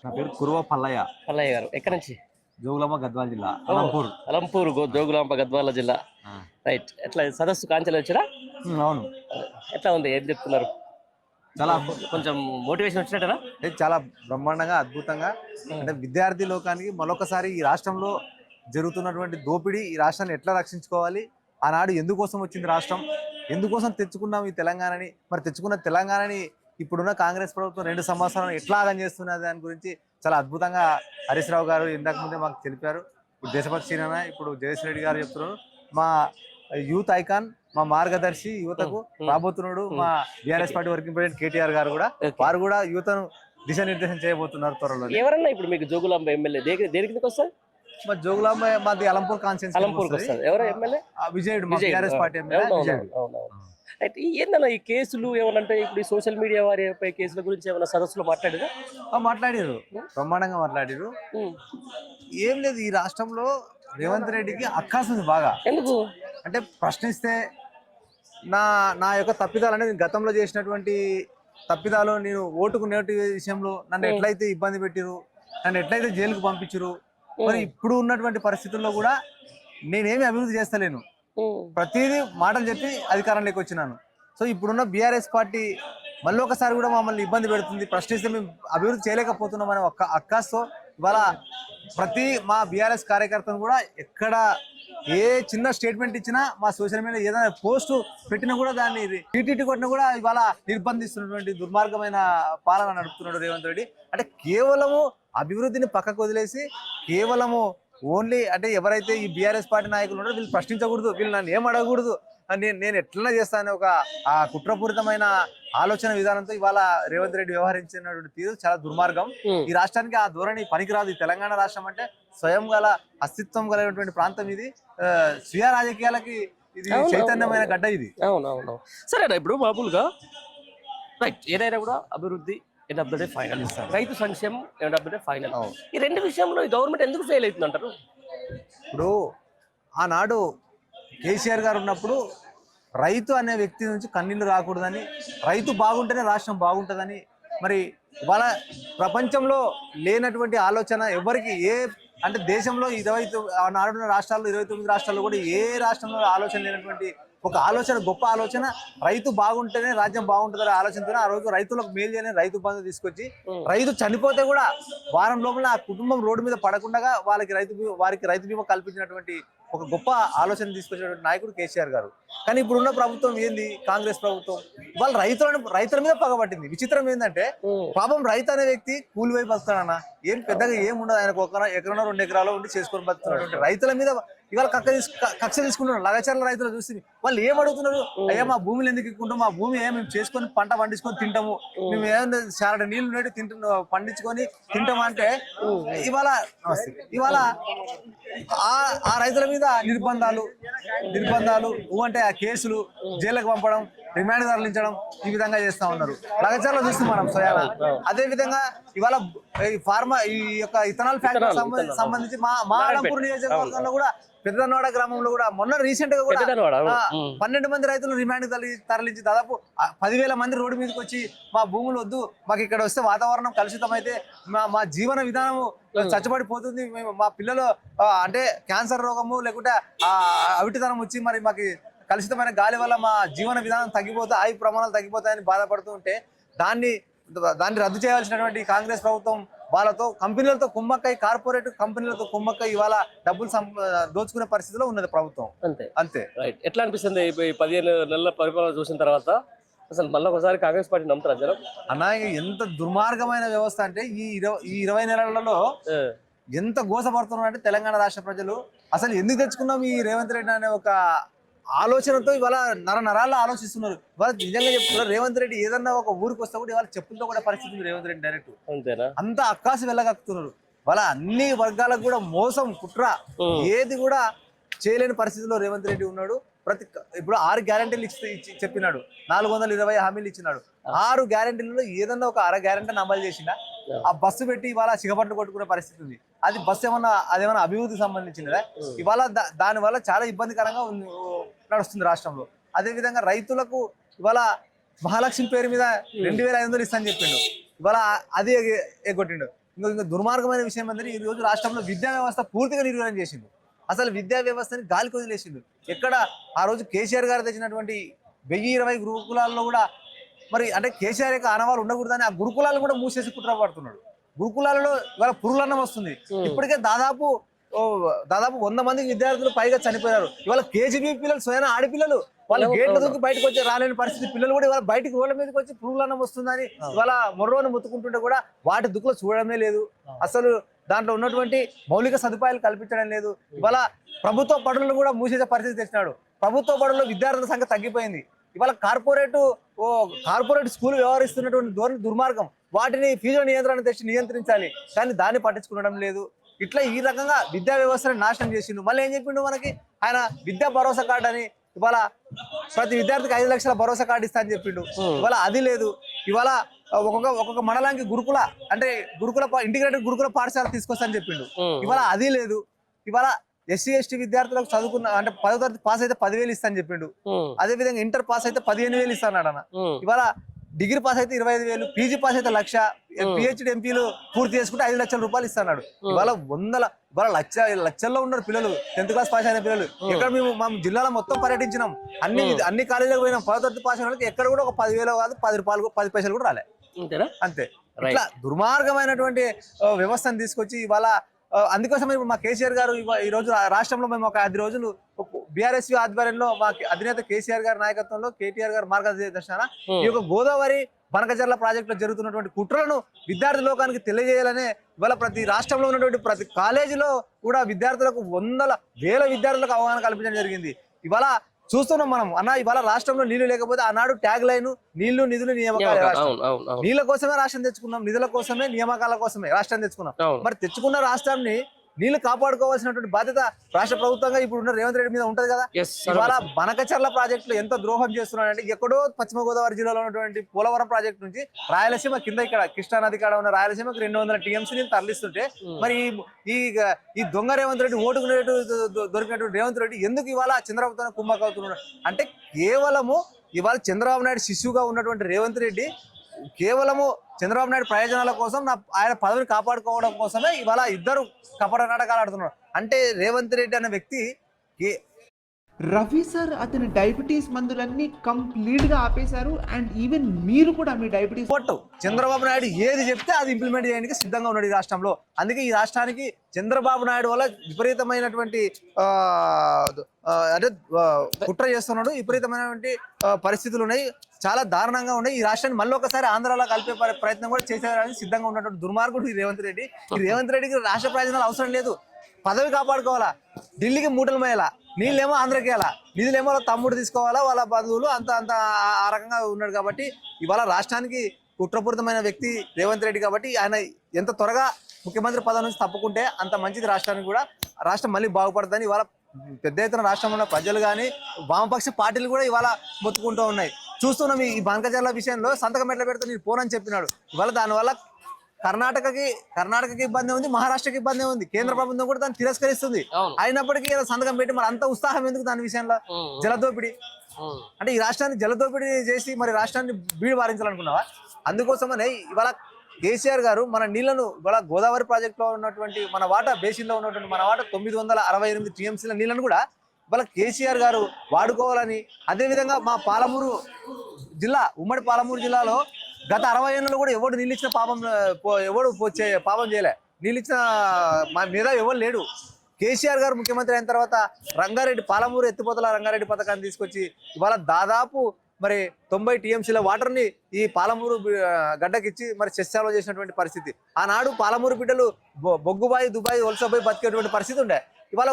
నా పేరు కురువ పల్లయ్య. పల్లయ్య గారు ఎక్కడి నుంచి? జోగులాంబ గద్వాల జిల్లా, అలంపూర్ జోగులాంబ గద్వాల జిల్లా. రైట్. ఎట్లా సదస్సు కాంచెలు వచ్చారా? అవును. ఎట్లా ఉంది, ఏం చెప్తున్నారు? చాలా కొంచెం మోటివేషన్ వచ్చినట్టరా? చాలా బ్రహ్మాండంగా, అద్భుతంగా. అంటే విద్యార్థి లోకానికి మరొకసారి ఈ రాష్ట్రంలో జరుగుతున్నటువంటి దోపిడీ, ఈ రాష్ట్రాన్ని ఎట్లా రక్షించుకోవాలి, ఆనాడు ఎందుకోసం వచ్చింది రాష్ట్రం, ఎందుకోసం తెచ్చుకున్నాం ఈ తెలంగాణని, మరి తెచ్చుకున్న తెలంగాణని ఇప్పుడున్న కాంగ్రెస్ ప్రభుత్వం 2 సంవత్సరాలు ఎట్లా ఆగం చేస్తున్నది దాని గురించి చాలా అద్భుతంగా హరీష్ రావు గారు ఇంతకు ముందే మాకు తెలిపారు. ఇప్పుడు దేశపతి శ్రీనారాయణ, ఇప్పుడు జగదీష్ రెడ్డి గారు చెప్తున్నారు. మా యూత్ ఐకాన్, మా మార్గదర్శి, యువతకు రాబోతున్నాడు మా BRS party working president KTR గారు కూడా. వారు కూడా యువతను దిశానిర్దేశం చేయబోతున్నారు త్వరలో. ఎవరన్నా ఇప్పుడు మీకు జోగులాంబ ఎమ్మెల్యే దేనికి వస్తారు? మా జోగులాంబ మాది అలంపూర్ కాన్స్టిట్యూన్సీ. ఎవరు ఎమ్మెల్యే? విజయుడు, మా బీఆర్ఎస్ పార్టీ ఎమ్మెల్యే విజయుడు. అయితే ఏందన్నా ఈ కేసులు ఏమనంటే, ఇప్పుడు ఈ సోషల్ మీడియా వారిపై కేసుల గురించి ఏమైనా సదస్సులో మాట్లాడారు? మాట్లాడారు, బ్రహ్మాండంగా మాట్లాడారు. ఏం లేదు, ఈ రాష్ట్రంలో రేవంత్ రెడ్డికి అక్కాసు బాగా. ఎందుకు అంటే ప్రశ్నిస్తే నా యొక్క తప్పిదాలు అనేది గతంలో చేసినటువంటి తప్పిదాలు, నేను ఓటుకు నేటి విషయంలో నన్ను ఎట్లయితే ఇబ్బంది పెట్టిరు, నన్ను ఎట్లయితే జైలుకు పంపించరు, మరి ఇప్పుడు ఉన్నటువంటి పరిస్థితుల్లో కూడా నేనేమి అభివృద్ధి చేస్తలేను, ప్రతిదీ మాటలు చెప్పి అధికారంలోకి వచ్చినాను. సో ఇప్పుడున్న బీఆర్ఎస్ పార్టీ మళ్ళీ ఒకసారి కూడా మమ్మల్ని ఇబ్బంది పెడుతుంది, ప్రశ్నిస్తే మేము అభివృద్ధి చేయలేకపోతున్నాం అనే ఒక అక్కాస్తో ఇవాళ ప్రతి మా బీఆర్ఎస్ కార్యకర్తను కూడా ఎక్కడ ఏ చిన్న స్టేట్మెంట్ ఇచ్చినా, మా సోషల్ మీడియా ఏదైనా పోస్టు పెట్టినా కూడా దాన్ని టీటీటీ కొట్టినా కూడా ఇవాళ నిర్బంధిస్తున్నటువంటి దుర్మార్గమైన పాలన నడుపుతున్నాడు రేవంత్ రెడ్డి. అంటే కేవలము అభివృద్ధిని పక్కకు వదిలేసి కేవలము ఓన్లీ అంటే ఎవరైతే ఈ బీఆర్ఎస్ పార్టీ నాయకులు ఉన్నారో వీళ్ళు ప్రశ్నించకూడదు, వీళ్ళు నన్ను ఏం అడగకూడదు, నేను ఎట్లన్నా చేస్తాను ఒక ఆ కుట్రపూరితమైన ఆలోచన విధానంతో ఇవాళ రేవంత్ రెడ్డి వ్యవహరించినటువంటి తీరు చాలా దుర్మార్గం. ఈ రాష్ట్రానికి ఆ ధోరణి పనికిరాదు. ఈ తెలంగాణ రాష్ట్రం అంటే స్వయం గల అస్తిత్వం కలిగినటువంటి ప్రాంతం ఇది. స్వీయ రాజకీయాలకి ఇది చైతన్యమైన గడ్డ ఇది. అవునవును, సరేనా. ఇప్పుడు మామూలుగా రైట్, ఏదైనా కూడా అభివృద్ధి end of the day final, రైతు సంక్షేమం end of the day final. ఈ 2 విషయంలో గవర్నమెంట్ ఎందుకు ఫెయిల్ అవుతుంది అంటారు? ఇప్పుడు ఆనాడు కేసీఆర్ గారు ఉన్నప్పుడు రైతు అనే వ్యక్తి నుంచి కన్నీళ్లు రాకూడదని, రైతు బాగుంటేనే రాష్ట్రం బాగుంటుందని, మరి ఇవాళ ప్రపంచంలో లేనటువంటి ఆలోచన ఎవరికి అంటే దేశంలో 29 రాష్ట్రాల్లో 29 రాష్ట్రాల్లో కూడా ఏ రాష్ట్రంలో ఆలోచన లేనటువంటి ఒక ఆలోచన, గొప్ప ఆలోచన, రైతు బాగుంటేనే రాజ్యం బాగుంటుందనే ఆలోచనతోనే ఆ రోజు రైతులకు మేలు చేయని రైతు బంధు తీసుకొచ్చి, రైతు చనిపోతే కూడా వారం లోపల ఆ కుటుంబం రోడ్డు మీద పడకుండా వారికి రైతు బీమా కల్పించినటువంటి ఒక గొప్ప ఆలోచన తీసుకొచ్చినటువంటి నాయకుడు కేసీఆర్ గారు. కానీ ఇప్పుడున్న ప్రభుత్వం ఏంది, కాంగ్రెస్ ప్రభుత్వం, వాళ్ళు రైతుల మీద పగబట్టింది. విచిత్రం ఏంటంటే పాపం రైతు అనే వ్యక్తి కూలి వైపు బతుకుతాడన్న, ఏం పెద్దగా ఏం ఉండదు, ఆయనకు 1 ఎకరం 2 ఎకరాలు ఉండి చేసుకొని బతుకుతున్నటువంటి రైతుల మీద ఇవాళ కక్ష తీసుకుంటున్నారు. లగచర్ల రైతులు చూసి వాళ్ళు ఏం అడుగుతున్నారు, అయ్యా మా భూమిని ఎందుకు ఇక్కుంటాం, మా భూమి మేము చేసుకొని పంట పండించుకొని తింటాము, మేము ఏమైనా చారడ నీళ్లు నేటి పండించుకొని తింటాము అంటే ఇవాళ ఆ రైతుల మీద నిర్బంధాలు అంటే ఆ కేసులు, జైలుకు పంపడం, రిమాండ్ తరలించడం, ఈ విధంగా చేస్తా ఉన్నారు. లగచర్ల చూస్తున్నాం మనం స్వయాన. అదే విధంగా ఇవాళ ఈ యొక్క ఇథనాల్ ఫ్యాక్టరీ సంబంధించి మా అలంపూర్ నియోజకవర్గంలో కూడా పెద్దనవాడ గ్రామంలో కూడా మొన్న రీసెంట్ గా కూడా 12 మంది రైతులు రిమాండ్ తరలించి దాదాపు 10,000 మంది రోడ్డు మీదకి వచ్చి మా భూములు వద్దు, మాకు ఇక్కడ వస్తే వాతావరణం కలుషితం అయితే మా జీవన విధానము చచ్చబడిపోతుంది, మా పిల్లలు అంటే క్యాన్సర్ రోగము లేకుంటే అవిటితనం వచ్చి మరి మాకు కలుషితమైన గాలి వల్ల మా జీవన విధానం తగ్గిపోతే ఆయు ప్రమాణాలు తగ్గిపోతాయని బాధపడుతూ ఉంటే దాన్ని రద్దు చేయాల్సినటువంటి కాంగ్రెస్ ప్రభుత్వం వాళ్ళతో కంపెనీలతో కుమ్మక్కై, కార్పొరేట్ కంపెనీలతో కుమ్మక్కై ఇవాళ డబ్బులు దోచుకునే పరిస్థితిలో ఉన్నది ప్రభుత్వం. అంతే. ఎట్లా అనిపిస్తుంది 15 నెలల పరిపాలన చూసిన తర్వాత? అసలు మళ్ళీ ఒకసారి కాంగ్రెస్ పార్టీ నమ్ముతారా జనం? అన్నా ఎంత దుర్మార్గమైన వ్యవస్థ అంటే ఈ 20 నెలలలో ఎంత గోసపడుతున్నారు అంటే తెలంగాణ రాష్ట్ర ప్రజలు. అసలు ఎందుకు తెచ్చుకున్నాం ఈ రేవంత్ రెడ్డి అనే ఒక ఆలోచనతో ఇవాళ నరాల్లో ఆలోచిస్తున్నారు. ఇవాళ నిజంగా చెప్తున్నారు, రేవంత్ రెడ్డి ఏదన్నా ఒక ఊరికి వస్తే కూడా ఇవాళ చెప్పులతో కూడా పరిస్థితి ఉంది రేవంత్ రెడ్డి డైరెక్ట్. అంత అక్కాసి వెళ్ళగక్కుతున్నారు. వాళ్ళ అన్ని వర్గాలకు కూడా మోసం, కుట్ర ఏది కూడా చేయలేని పరిస్థితిలో రేవంత్ రెడ్డి ఉన్నాడు. ఇప్పుడు 6 గ్యారెంటీలు చెప్పినాడు, 420 హామీలు ఇచ్చినాడు. 6 గ్యారెంటీలలో ఏదన్నా ఒక అర గ్యారెంటీని అమలు చేసిందా? ఆ బస్సు పెట్టి ఇవాళ సిగపట్టు కొట్టుకునే పరిస్థితి ఉంది. అది బస్సు అదేమన్నా అభివృద్ధికి సంబంధించినదా? ఇవాళ దానివల్ల చాలా ఇబ్బందికరంగా నడుస్తుంది రాష్ట్రంలో. అదే విధంగా రైతులకు ఇవాళ మహాలక్ష్మి పేరు మీద 2,500 ఇస్తాను చెప్పిండు. ఇవాళ అది ఎగ్గొట్టిండు. ఇంకా దుర్మార్గమైన విషయం ఏంటంటే ఈ రోజు రాష్ట్రంలో విద్యా వ్యవస్థ పూర్తిగా నిర్వీర్యం చేసిండు. అసలు విద్యా వ్యవస్థని గాలికి వదిలేసిండు. ఎక్కడ ఆ రోజు కేసీఆర్ గారు తెచ్చినటువంటి 1020 గురుకులాల్లో కూడా మరి అంటే కేసీఆర్ యొక్క ఆనవాళ్ళు ఉండకూడదని ఆ గురుకులాలు కూడా మూసేసి కుట్ర పడుతున్నాడు. గురుకులాలలో ఇవాళ పురుగులన్నం వస్తుంది. ఇప్పటికే దాదాపు 100 మంది విద్యార్థులు పైగా చనిపోయారు. ఇవాళ కేజీబీ పిల్లలు స్వయం ఆడపిల్లలు వాళ్ళు గేట్ల దూకి బయటకు వచ్చి రాలేని పరిస్థితి. పిల్లలు కూడా ఇవాళ బయటికి రోడ్ల మీదకి వచ్చి పురుగులన్నం వస్తుందని ఇవాళ మొర్రోని ముత్తుకుంటుంటే కూడా వాటి దుక్కులు చూడడమే లేదు. అసలు దాంట్లో ఉన్నటువంటి మౌలిక సదుపాయాలు కల్పించడం లేదు. ఇవాళ ప్రభుత్వ బడులను కూడా మూసేసే పరిస్థితి తెచ్చినాడు. ప్రభుత్వ బడుల్లో విద్యార్థుల సంఖ్య తగ్గిపోయింది. ఇవాళ కార్పొరేట్ స్కూల్ వ్యవహరిస్తున్నటువంటి దుర్మార్గం. వాటిని ఫీజుల నియంత్రణ తెచ్చి నియంత్రించాలి, కానీ దాన్ని పట్టించుకోవడం లేదు. ఇట్లా ఈ రకంగా విద్యా వ్యవస్థను నాశనం చేసిండు. మళ్ళీ ఏం చెప్పిండు మనకి ఆయన విద్యా భరోసా కార్డు అని. ఇవాళ ప్రతి విద్యార్థికి 5 లక్షల భరోసా కార్డు ఇస్తా అని చెప్పిండు. ఇవాళ అది లేదు. ఇవాళ ఒక్కొక్క మండలానికి గురుకుల ఇంటిగ్రేటెడ్ గురుకుల పాఠశాల తీసుకొస్తా అని చెప్పిండు. ఇవాళ అది లేదు. ఇవాళ ఎస్సీ ఎస్టీ విద్యార్థులకు చదువుకున్న అంటే 10వ తరగతి పాస్ అయితే 10,000 ఇస్తా అని చెప్పిండు. అదే విధంగా ఇంటర్ పాస్ అయితే 15,000 ఇస్తా అన్నాడు అన్న. ఇవాళ డిగ్రీ పాస్ అయితే 25,000, పీజీ పాస్ అయితే 1,00,000, పిహెచ్డి ఎంపీలు పూర్తి చేసుకుంటే 5 లక్షల రూపాయలు ఇస్తున్నాడు. ఇవాళ లక్షల్లో ఉన్నారు పిల్లలు, 10th క్లాస్ పాస్ అయిన పిల్లలు. ఎక్కడ మా జిల్లాలో మొత్తం పర్యటించినాం, అన్ని కాలేజీలకు పోయినాం. 10వ తరగతి పాస్ అయిన వాళ్ళకి ఎక్కడ కూడా ఒక 10,000 కాదు 10 రూపాయలు 10 పైసలు కూడా రాలే. అంతే. ఇట్లా దుర్మార్గమైనటువంటి వ్యవస్థను తీసుకొచ్చి ఇవాళ అందుకోసమే మా కేసీఆర్ గారు ఈ రోజు రాష్ట్రంలో మేము ఒక 10 రోజులు బీఆర్ఎస్వి ఆధ్వర్యంలో మా అధినేత కేసీఆర్ గారి నాయకత్వంలో కేటీఆర్ గారు మార్గదర్శనాన ఈ యొక్క గోదావరి బనకచర్ల ప్రాజెక్టులో జరుగుతున్నటువంటి కుట్రలను విద్యార్థి లోకానికి తెలియజేయాలనే ఇవాళ ప్రతి రాష్ట్రంలో ఉన్నటువంటి ప్రతి కాలేజీలో కూడా విద్యార్థులకు వేల విద్యార్థులకు అవగాహన కల్పించడం జరిగింది. ఇవాళ చూస్తున్నాం మనం అన్న. ఇవాళ రాష్ట్రంలో నీళ్లు లేకపోతే ఆనాడు ట్యాగ్ లైన్ నీళ్లు నిధులు నియామకాలు. నీళ్ల కోసమే రాష్ట్రం తెచ్చుకున్నాం, నిధుల కోసమే నియామకాల కోసమే రాష్ట్రం తెచ్చుకున్నాం. మరి తెచ్చుకున్న రాష్ట్రాన్ని నీళ్లు కాపాడుకోవాల్సినటువంటి బాధ్యత రాష్ట్ర ప్రభుత్వంగా ఇప్పుడు ఉన్న రేవంత్ రెడ్డి మీద ఉంటది కదా. ఇవాళ బనకచర్ల ప్రాజెక్టులు ఎంత ద్రోహం చేస్తున్నాడంటే ఎక్కడో పశ్చిమ గోదావరి జిల్లాలో ఉన్నటువంటి పోలవరం ప్రాజెక్టు నుంచి రాయలసీమ కింద ఇక్కడ కృష్ణా నది కాడ ఉన్న రాయలసీమకు 200 TMC నీళ్ళు తరలిస్తుంటే మరి ఈ దొంగ రేవంత్ రెడ్డి ఓటుకు దొరికినటువంటి రేవంత్ రెడ్డి ఎందుకు ఇవాళ చంద్రబాబుతో కుమ్మక్క అవుతున్నాడు అంటే కేవలము ఇవాళ చంద్రబాబు నాయుడు శిష్యుగా ఉన్నటువంటి రేవంత్ రెడ్డి కేవలము చంద్రబాబు నాయుడు ప్రయోజనాల కోసం ఆయన పదవిని కాపాడుకోవడం కోసమే ఇవాళ ఇద్దరు కపట నాటకాలు ఆడుతున్నారు. అంటే రేవంత్ రెడ్డి అనే వ్యక్తి రవి సార్ అతని డయాబెటీస్ మందులన్నీ కంప్లీట్ గా ఆపేశారు. అండ్ ఈవెన్ మీరు కూడా మీ డయాబెటీస్ చంద్రబాబు నాయుడు ఏది చెప్తే అది ఇంప్లిమెంట్ చేయడానికి సిద్ధంగా ఉన్నాడు ఈ రాష్ట్రంలో. అందుకే ఈ రాష్ట్రానికి చంద్రబాబు నాయుడు వల్ల విపరీతమైనటువంటి కుట్ర చేస్తున్నాడు. విపరీతమైనటువంటి పరిస్థితులు ఉన్నాయి, చాలా దారుణంగా ఉన్నాయి. ఈ రాష్ట్రాన్ని మళ్ళీ ఒకసారి ఆంధ్రాలో కలిపే ప్రయత్నం కూడా చేసేదానికి సిద్ధంగా ఉన్నటువంటి దుర్మార్గుడు ఈ రేవంత్ రెడ్డి. ఈ రేవంత్ రెడ్డికి రాష్ట్ర ప్రయోజనాలు అవసరం లేదు, పదవి కాపాడుకోవాలా, ఢిల్లీకి మూటలు మేయాలా, నీళ్ళేమో ఆంధ్రకి వెళ్ళాలా, నిధులేమో వాళ్ళ తమ్ముడు తీసుకోవాలా, వాళ్ళ బంధువులు అంత ఆ రకంగా ఉన్నాడు. కాబట్టి ఇవాళ రాష్ట్రానికి కుట్రపూరితమైన వ్యక్తి రేవంత్ రెడ్డి. కాబట్టి ఆయన ఎంత త్వరగా ముఖ్యమంత్రి పదవి నుంచి తప్పుకుంటే అంత మంచిది రాష్ట్రానికి కూడా. రాష్ట్రం మళ్ళీ బాగుపడుతుందని ఇవాళ పెద్ద ఎత్తున రాష్ట్రంలో ఉన్న ప్రజలు కానీ వామపక్ష పార్టీలు కూడా ఇవాళ మొత్తుకుంటూ ఉన్నాయి. చూస్తున్నాం ఈ బనకచర్ల విషయంలో సంతకం ఎట్లా పెడితే నేను పోనని చెప్పినాడు. ఇవాళ దానివల్ల కర్ణాటకకి ఇబ్బంది ఉంది, మహారాష్ట్రకి ఇబ్బంది ఉంది, కేంద్ర ప్రభుత్వం కూడా దాన్ని తిరస్కరిస్తుంది. అయినప్పటికీ సంతకం పెట్టి మరి అంత ఉత్సాహం ఎందుకు దాని విషయంలో? జలదోపిడి అంటే ఈ రాష్ట్రాన్ని జలదోపిడి చేసి మరి రాష్ట్రాన్ని బీడు బారించాలనుకున్నావా? అందుకోసమనే ఇవాళ కేసీఆర్ గారు మన నీళ్లను ఇవాళ గోదావరి ప్రాజెక్టులో ఉన్నటువంటి మన వాటా బేసిన్లో ఉన్నటువంటి మన వాటా 968 TMCల నీళ్లను కూడా ఇవాళ కేసీఆర్ గారు వాడుకోవాలని, అదేవిధంగా మా పాలమూరు జిల్లా ఉమ్మడి పాలమూరు జిల్లాలో గత 60 ఏళ్ళలో కూడా ఎవడు నీళ్ళు ఇచ్చిన పాపం చేయలే. నీళ్ళు ఇచ్చిన మా మీద ఎవరు లేడు. కేసీఆర్ గారు ముఖ్యమంత్రి అయిన తర్వాత పాలమూరు ఎత్తిపోతల రంగారెడ్డి పథకాన్ని తీసుకొచ్చి ఇవాళ దాదాపు మరి 90 TMCల వాటర్ని ఈ పాలమూరు గడ్డకిచ్చి మరి చర్చలో చేసినటువంటి పరిస్థితి. ఆనాడు పాలమూరు బిడ్డలు బొగ్గుబాయి దుబాయ్ వలసపోయి బతికేటువంటి పరిస్థితి ఉండే. ఇవాళ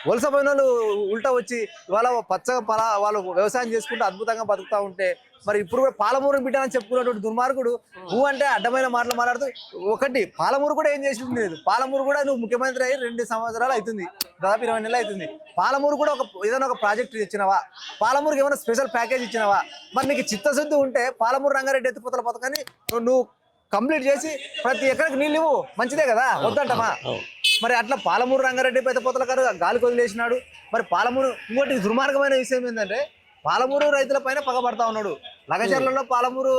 వలసపోయిన వాళ్ళు ఉల్టా వచ్చి ఇవాళ పచ్చగా వాళ్ళు వ్యవసాయం చేసుకుంటూ అద్భుతంగా బతుకుతూ ఉంటే మరి ఇప్పుడు కూడా పాలమూరు బిడ్డ అని చెప్పుకున్నటువంటి దుర్మార్గుడు నువ్వు అంటే అడ్డమైన మాటలు మాట్లాడుతూ ఒకటి పాలమూరు కూడా ఏం చేసింది లేదు. పాలమూరు కూడా నువ్వు ముఖ్యమంత్రి అయ్యి 2 సంవత్సరాలు అవుతుంది, దాదాపు 20 నెలలు అవుతుంది. పాలమూరు కూడా ఏదైనా ఒక ప్రాజెక్ట్ ఇచ్చినవా? పాలమూరుకి ఏమైనా స్పెషల్ ప్యాకేజ్ ఇచ్చినవా? మరి నీకు చిత్తశుద్ధి ఉంటే పాలమూరు రంగారెడ్డి ఎత్తిపోతల పథకాన్ని నువ్వు కంప్లీట్ చేసి ప్రతి ఎక్కడికి నీళ్ళు ఇవ్వు, మంచిదే కదా, వద్దంటమా? మరి అట్లా పాలమూరు రంగారెడ్డి పెద్దపోతల గారు గాలికి వదిలేసినాడు. మరి పాలమూరు ఇంకోటి దుర్మార్గమైన విషయం ఏంటంటే పాలమూరు రైతుల పైన పగబడతా ఉన్నాడు. లగచర్లలో పాలమూరు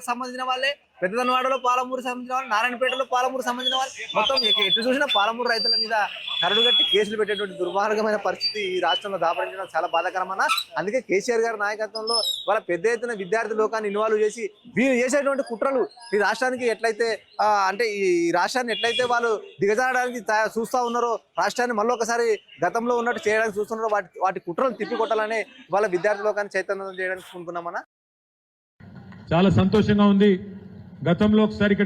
సంబంధించిన వాళ్ళే పెద్దదనవాడలో పాలమూరు సంబంధించిన వాళ్ళు, నారాయణపేటలో పాలమూరు సంబంధించిన వాళ్ళు, మొత్తం ఎటు చూసినా పాలమూరు రైతుల మీద కరడు కట్టి కేసులు పెట్టేటువంటి దుర్మార్గమైన పరిస్థితి ఈ రాష్ట్రంలో దాపరించడం చాలా బాధాకరమన్న. అందుకే కేసీఆర్ గారి నాయకత్వంలో వాళ్ళ పెద్ద ఎత్తున విద్యార్థి లోకాన్ని ఇన్వాల్వ్ చేసి వీళ్ళు చేసేటువంటి కుట్రలు ఈ రాష్ట్రానికి ఎట్లయితే అంటే ఈ రాష్ట్రాన్ని ఎట్లయితే వాళ్ళు దిగజారడానికి చూస్తూ ఉన్నారో, రాష్ట్రాన్ని మళ్ళీ ఒకసారి గతంలో ఉన్నట్టు చేయడానికి చూస్తున్నారో, వాటి కుట్రలు తిప్పికొట్టాలని వాళ్ళ విద్యార్థి లోకాన్ని చైతన్యం చేయడానికి అనుకున్నామన్నా. చాలా సంతోషంగా ఉంది. గతంలో ఒకసారి ఇక్కడ